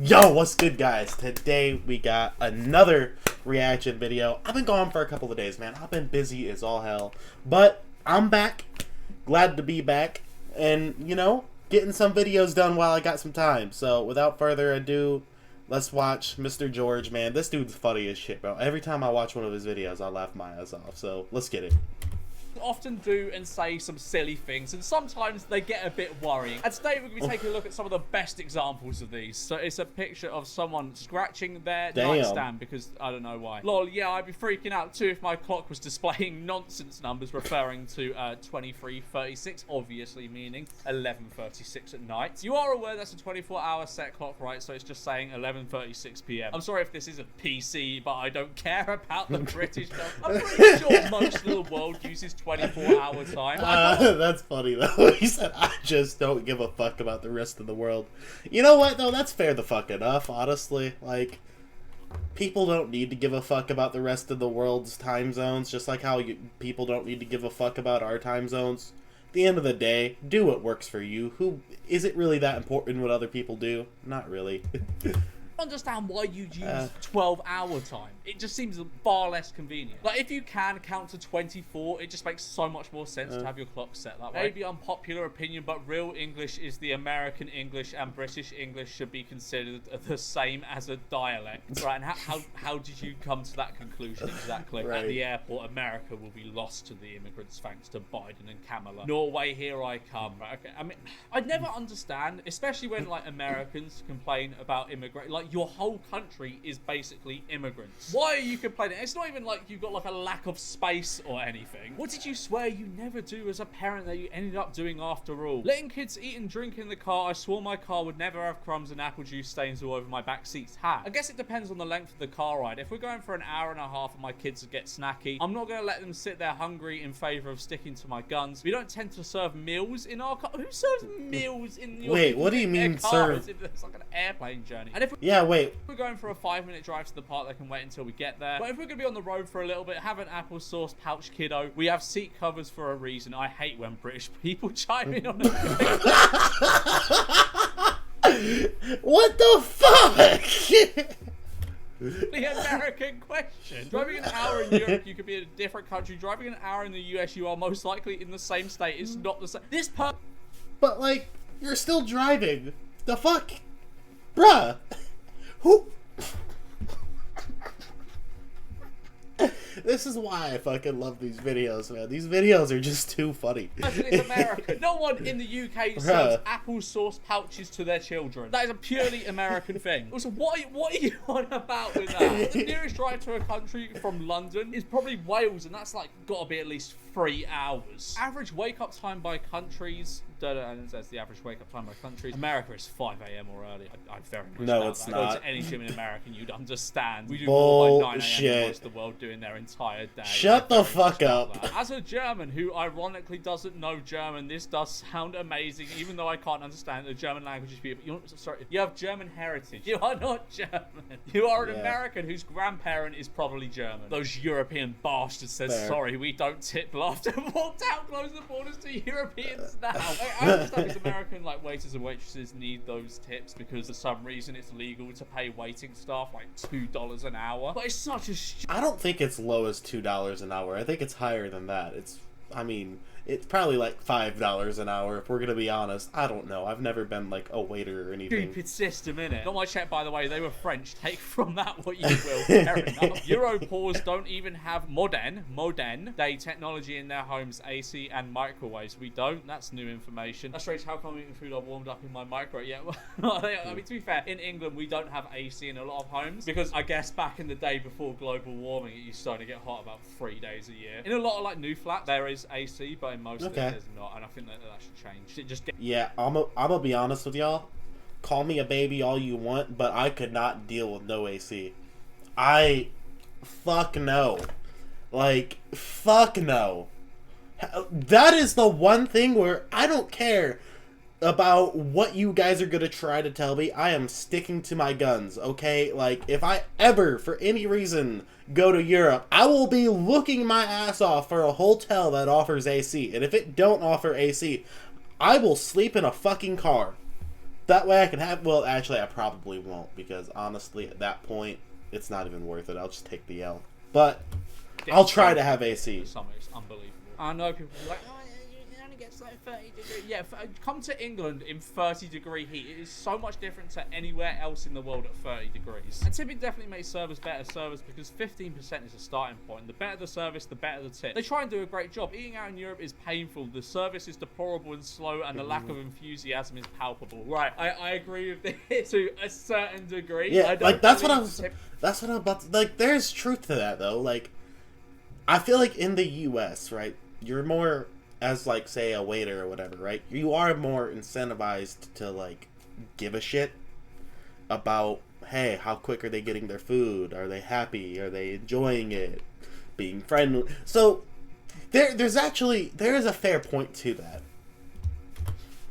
Yo, what's good, guys? Today we got another reaction video. I've been gone for a couple of days, man. I've been busy as all hell, but I'm back. Glad to be back, and getting some videos done while I got some time. So without further ado, let's watch Mr. George. Man, this dude's funny as shit, bro. Every time I watch one of his videos, I laugh my ass off. So let's get it. Often do and say some silly things, and sometimes they get a bit worrying. And today we're going to be taking a look at some of the best examples of these. So it's a picture of someone scratching their nightstand because I don't know why. Lol, yeah, I'd be freaking out too if my clock was displaying nonsense numbers referring to 23:36, obviously meaning 11:36 at night. You are aware that's a 24-hour set clock, right? So it's just saying 11:36 p.m. I'm sorry if this isn't PC, but I don't care about the British. I'm pretty sure most of the world uses 24-hour time. That's funny though. He said, "I just don't give a fuck about the rest of the world." You know what though? That's fair the fuck enough. Honestly, like, people don't need to give a fuck about the rest of the world's time zones, just like how people don't need to give a fuck about our time zones. At the end of the day, do what works for you. Who is it really that important what other people do? Not really. Understand why you'd use 12-hour time. It just seems far less convenient. Like, if you can count to 24, it just makes so much more sense to have your clock set that way. Maybe unpopular opinion, but real English is the American English, and British English should be considered the same as a dialect. Right, and how did you come to that conclusion exactly? Right. At the airport, America will be lost to the immigrants thanks to Biden and Kamala. Norway, here I come. Right, okay. I mean, I'd never understand, especially when, like, Americans complain about immigrants. Like, your whole country is basically immigrants. Why are you complaining? It's not even like you've got like a lack of space or anything. What did you swear you never do as a parent that you ended up doing after all? Letting kids eat and drink in the car. I swore my car would never have crumbs and apple juice stains all over my back seats. I guess it depends on the length of the car ride. If we're going for an hour and a half and my kids get snacky, I'm not going to let them sit there hungry in favor of sticking to my guns. We don't tend to serve meals in our car. Who serves meals in your Wait, what do you mean serve? It's like an airplane journey. And if Wait. we're going for a 5-minute drive to the park, they can wait until we get there. But if we're going to be on the road for a little bit, have an applesauce pouch kiddo. We have seat covers for a reason. I hate when British people chime in on it. What the fuck? The American question. Driving an hour in Europe, you could be in a different country. Driving an hour in the US, you are most likely in the same state. It's not the same. But, like, you're still driving. The fuck? Bruh. Who? This is why I fucking love these videos, man. These videos are just too funny. It's American. No one in the UK serves applesauce pouches to their children. That is a purely American thing. Also, what are you on about with that? The nearest drive to a country from London is probably Wales, and that's like got to be at least 3 hours. Average wake up time by countries. And it says the average wake up time by countries. America is 5 a.m. or early. I very much doubt it's that. not. Go to any gym in America and you'd understand. We do more by 9 a.m. than most of the world doing their entire day. Shut the fuck up. As a German who ironically doesn't know German, this does sound amazing, even though I can't understand the German language is beautiful. Sorry, you have German heritage. You are not German. You are an American whose grandparent is probably German. Those European bastards said, sorry, we don't tip after walked out, close the borders to Europeans now. I understand because American waiters and waitresses need those tips because for some reason it's legal to pay waiting staff like $2 an hour. But it's such a I don't think it's low as $2 an hour. I think it's higher than that. It's probably like $5 an hour if we're gonna be honest. I don't know. I've never been like a waiter or anything. Stupid system, innit? Not my check, by the way. They were French. Take from that what you will. Fair enough. Europors don't even have modern day technology in their homes, AC and microwaves. We don't. That's new information. That's strange. How come I'm eating food I warmed up in my microwave? Yeah. I mean, to be fair, in England we don't have AC in a lot of homes because I guess back in the day before global warming, it used to only get hot about 3 days a year. In a lot of like new flats, there is AC, but in most of it there's not, and I think that should change. It just I'm gonna be honest with y'all. Call me a baby all you want, but I could not deal with no AC. Fuck no. Like, fuck no. That is the one thing where I don't care about what you guys are gonna try to tell me. I am sticking to my guns, okay? Like, if I ever, for any reason, go to Europe, I will be looking my ass off for a hotel that offers AC. And if it don't offer AC, I will sleep in a fucking car. That way I can have. Well, actually, I probably won't because honestly, at that point, it's not even worth it. I'll just take the L. But I'll try to have AC. Summer is unbelievable. I know people are like, oh, you only get like 30 degrees. Yeah, come to England in 30-degree heat. It is so much different to anywhere else in the world at 30 degrees. And tipping definitely makes service better service because 15% is a starting point. The better the service, the better the tip. They try and do a great job. Eating out in Europe is painful. The service is deplorable and slow, and the lack of enthusiasm is palpable. Right, I agree with this to a certain degree. Yeah, like that's what I'm about to, like, there's truth to that though. Like, I feel like in the US, right, you're more, as like say a waiter or whatever, right, you are more incentivized to like give a shit about, hey, how quick are they getting their food, are they happy, are they enjoying it, being friendly. So there is a fair point to that.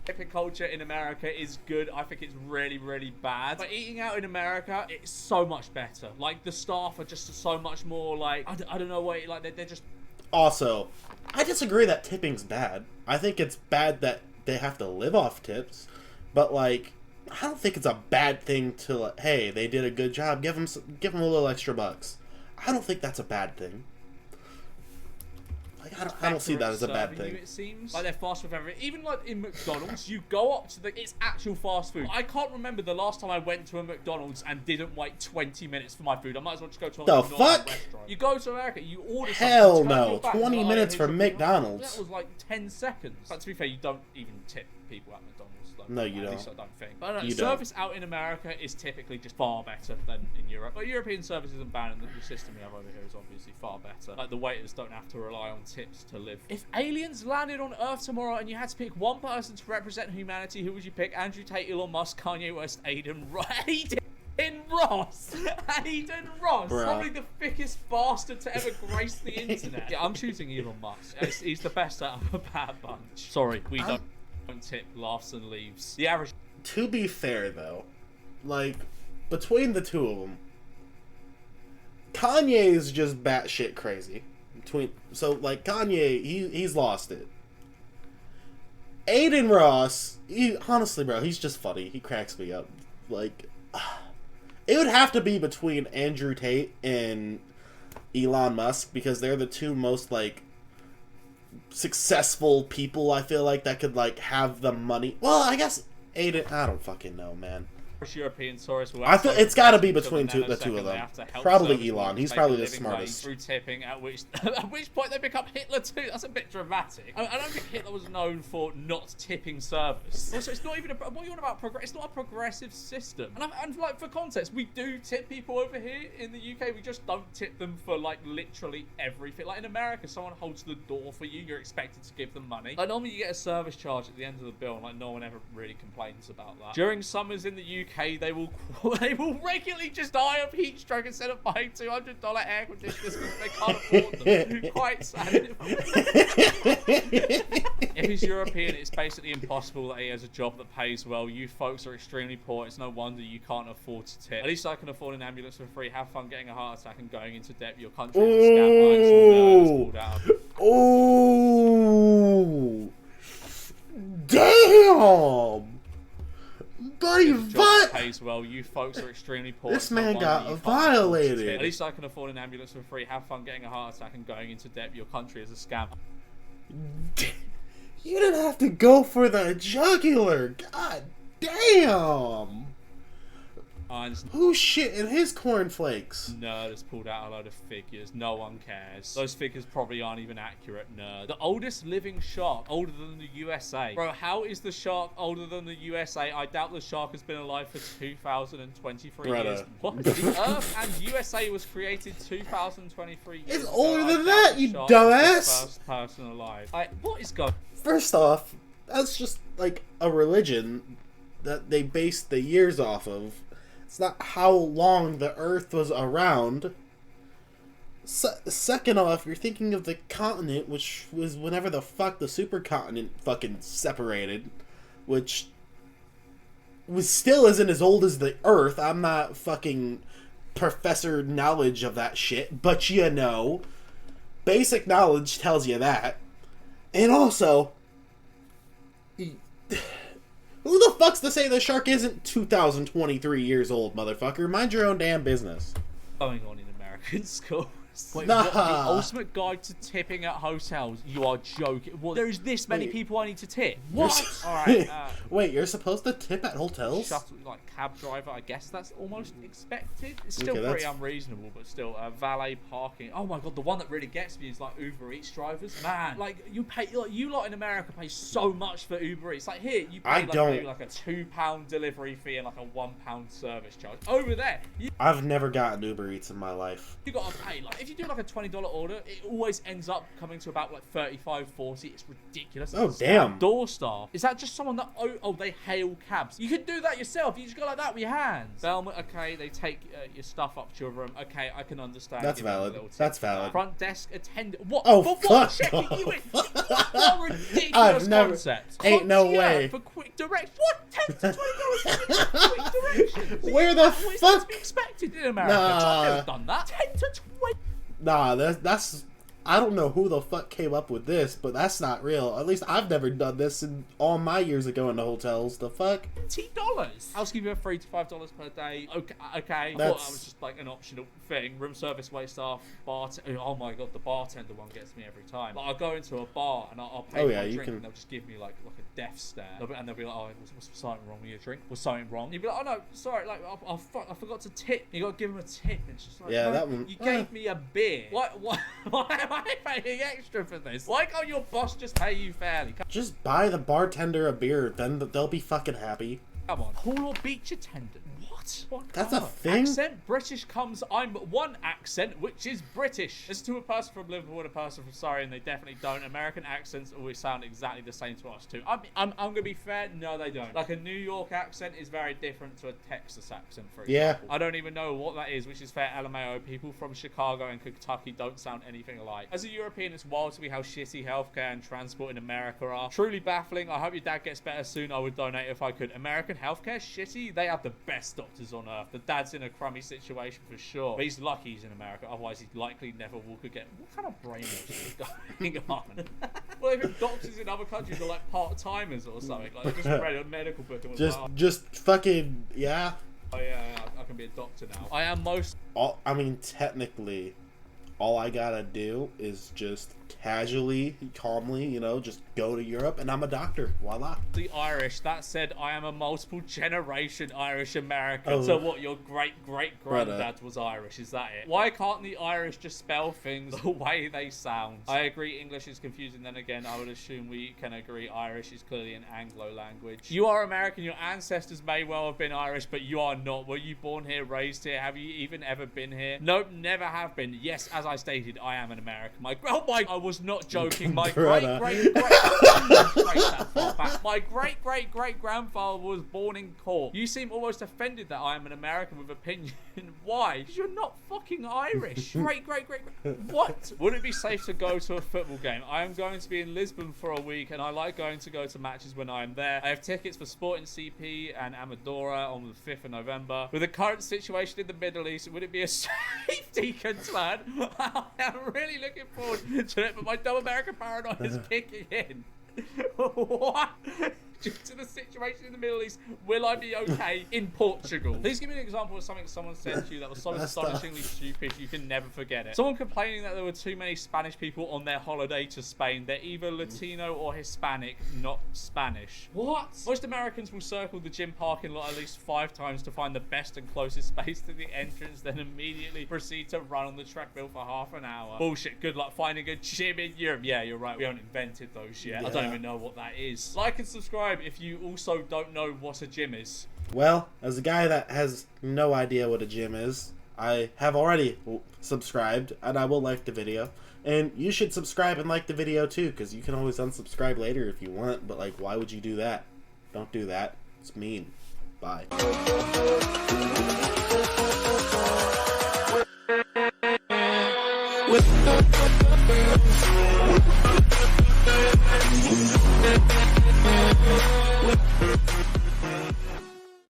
Tipping culture in America is good. I think it's really, really bad. But eating out in America, it's so much better. Like, the staff are just so much more, like, I don't know what, like, they're just... Also, I disagree that tipping's bad. I think it's bad that they have to live off tips. But, like, I don't think it's a bad thing to, like, hey, they did a good job, give them a little extra bucks. I don't think that's a bad thing. I don't see that as a bad thing. It seems like they're fast food everything. Even like in McDonald's, you go up to it's actual fast food. I can't remember the last time I went to a McDonald's and didn't wait 20 minutes for my food. I might as well just go to a restaurant. You go to America, you order something. Hell no, 20 minutes for McDonald's. That was like 10 seconds. But to be fair, you don't even tip people at McDonald's. No, you don't. At least I don't think. But service out in America is typically just far better than in Europe. But European service isn't bad, and the system we have over here is obviously far better. Like, the waiters don't have to rely on tips to live. If aliens landed on Earth tomorrow and you had to pick one person to represent humanity, who would you pick? Andrew Tate, Elon Musk, Kanye West, Aiden Ross. Aiden Ross, probably the thickest bastard to ever grace the internet. Yeah, I'm choosing Elon Musk. He's the best out of a bad bunch. Sorry, we don't tip, laughs and leaves. The average. To be fair though, like, between the two of them, Kanye is just batshit crazy. So like, Kanye, he's lost it. Aiden Ross, honestly, bro, he's just funny. He cracks me up. Like, it would have to be between Andrew Tate and Elon Musk because they're the two most like successful people, I feel like, that could like have the money. Well, I guess Aiden, I don't fucking know, man. European tourists will I feel it's got to be between the two of them. Probably Elon. He's probably the smartest. Through tipping, at which point they become Hitler too. That's a bit dramatic. I don't think Hitler was known for not tipping service. Also, it's not even what you want about it's not a progressive system. And like, for context, we do tip people over here in the UK. We just don't tip them for like literally everything. Like in America, someone holds the door for you. You're expected to give them money. Like normally you get a service charge at the end of the bill, and like no one ever really complains about that. During summers in the UK, they will regularly just die of heat stroke instead of buying $200 air conditioners because they can't afford them. Quite sad. If he's European, it's basically impossible that he has a job that pays well. You folks are extremely poor. It's no wonder you can't afford to tip. At least I can afford an ambulance for free. Have fun getting a heart attack and going into debt. Your country is a scam. Oh, damn! Buddy, what? Pays well. You folks are extremely poor. This man got violated. At least I can afford an ambulance for free. Have fun getting a heart attack and going into debt. Your country is a scam. You didn't have to go for the jugular. God damn. Who's shitting his cornflakes? Nerd has pulled out a load of figures. No one cares. Those figures probably aren't even accurate, nerd. The oldest living shark, older than the USA. Bro, how is the shark older than the USA? I doubt the shark has been alive for 2,023 years. What? The Earth and USA was created 2,023 years It's ago. older than that, you dumbass! First person alive. What is going? First off, that's just like a religion that they based the years off of. It's not how long the Earth was around. Second off, you're thinking of the continent, which was whenever the fuck the supercontinent fucking separated, which still isn't as old as the Earth. I'm not fucking professor knowledge of that shit, but you know, basic knowledge tells you that. And also, what Who the fuck's to say the shark isn't 2023 years old, motherfucker? Mind your own damn business. Going on in American schools. Wait, Nah. what, the ultimate guide to tipping at hotels? You are joking. What? There's this many Wait. people I need to tip. You're What? s- Alright, Wait, you're supposed to tip at hotels? shuttle, like cab driver, I guess that's almost expected. It's still Okay, pretty that's- unreasonable, but still, valet parking. Oh my god, the one that really gets me is like Uber Eats drivers. Man, like you pay, like you lot in America pay so much for Uber Eats. Like here, you I pay like don't. maybe like a £2 delivery fee and like a £1 service charge. Over there, I've never gotten Uber Eats in my life. you gotta pay. Like if you do like a $20 order, it always ends up coming to about like 35, 40. It's ridiculous. Oh, It's damn. Door staff. Is that just someone that they hail cabs? You can do that yourself. You just go like that with your hands. Bellman, okay, they take your stuff up to your room. Okay, I can understand. That's giving a valid. little tip That's for that. valid. Front desk attendant. What? Oh, for what? fuck Checking you in. off. What a ridiculous I've never- concept. ain't no Concierge way. For quick direction. What? $10 to $20 for quick directions. Where the That always has to fuck? be expected in America. Nah. I've never done that. 10 to 20. Nah, that's I don't know who the fuck came up with this, but that's not real. At least I've never done this in all my years of going to hotels. The fuck? $20. I'll just give you a $3 to $5 per day. Okay. I thought That's- that was just like an optional thing. Room service, wait staff, oh my god, the bartender one gets me every time. Like, I'll go into a bar and I'll pay Oh, for yeah, my you drink can- and they'll just give me like a death stare. And they'll be like, oh, was something wrong with your drink? Was something wrong? You'd be like, oh no, sorry, like I forgot to tip. You got to give them a tip. It's just like, Yeah, bro, that one- you gave me a beer. Why am I paying extra for this? Why can't your boss just pay you fairly? Just buy the bartender a beer, then they'll be fucking happy. Come on. Pool or beach attendant. What? That's a thing? Accent. British comes. I'm one accent, which is British. This is to a person from Liverpool and a person from Surrey, and they definitely don't. American accents always sound exactly the same to us too. I'm gonna be fair. No, they don't. Like a New York accent is very different to a Texas accent, for Yeah. example. I don't even know what that is, which is fair. LMAO. People from Chicago and Kentucky don't sound anything alike. As a European, it's wild to me how shitty healthcare and transport in America are. Truly baffling. I hope your dad gets better soon. I would donate if I could. American healthcare shitty. They have the best doctors on earth. The dad's in a crummy situation for sure, but he's lucky he's in America, otherwise he'd likely never walk again. What kind of brainwash is going on? Well, even doctors in other countries are like part-timers or something. Like, they just read a medical book and was like, oh, Just fucking yeah. yeah, I can be a doctor now. I am most... I mean, technically, all I gotta do is just casually, calmly, just go to Europe, and I'm a doctor. Voila. the Irish. That said, I am a multiple generation Irish American. Oh. So what, your great Brother. granddad was Irish, is that it? Why can't the Irish just spell things the way they sound? I agree English is confusing, then again I would assume we can agree Irish is clearly an Anglo language. You are American, your ancestors may well have been Irish, but you are not. Were you born here, raised here? Have you even ever been here? Nope, never have been. Yes, as I stated, I am an American. I was not joking. My Brother. my great grandfather was born in Cork. You seem almost offended that I am an American with opinion. Why? 'Cause you're not fucking Irish. Great. What? Would it be safe to go to a football game? I am going to be in Lisbon for a week, and I like going to go to matches when I am there. I have tickets for Sporting CP and Amadora on the 5th of November. With the current situation in the Middle East, would it be a safety concern? I'm really looking forward to it, but my dumb American paranoia is kicking in. What? Due to the situation in the Middle East, will I be okay in Portugal? Please give me an example of something someone said to you that was so That's tough. astonishingly stupid you can never forget it. Someone complaining that there were too many Spanish people on their holiday to Spain. They're either Latino or Hispanic, not Spanish. What? Most Americans will circle the gym parking lot at least 5 times to find the best and closest space to the entrance, then immediately proceed to run on the treadmill for half an hour. Bullshit. Good luck finding a gym in Europe. Yeah, you're right. We haven't invented those yet. I don't Yeah. even know what that is. Like and subscribe if you also don't know what a gym is. Well, as a guy that has no idea what a gym is, I have already subscribed, and I will like the video. And you should subscribe and like the video too, because you can always unsubscribe later if you want, but why would you do that? Don't do that. It's mean. Bye. With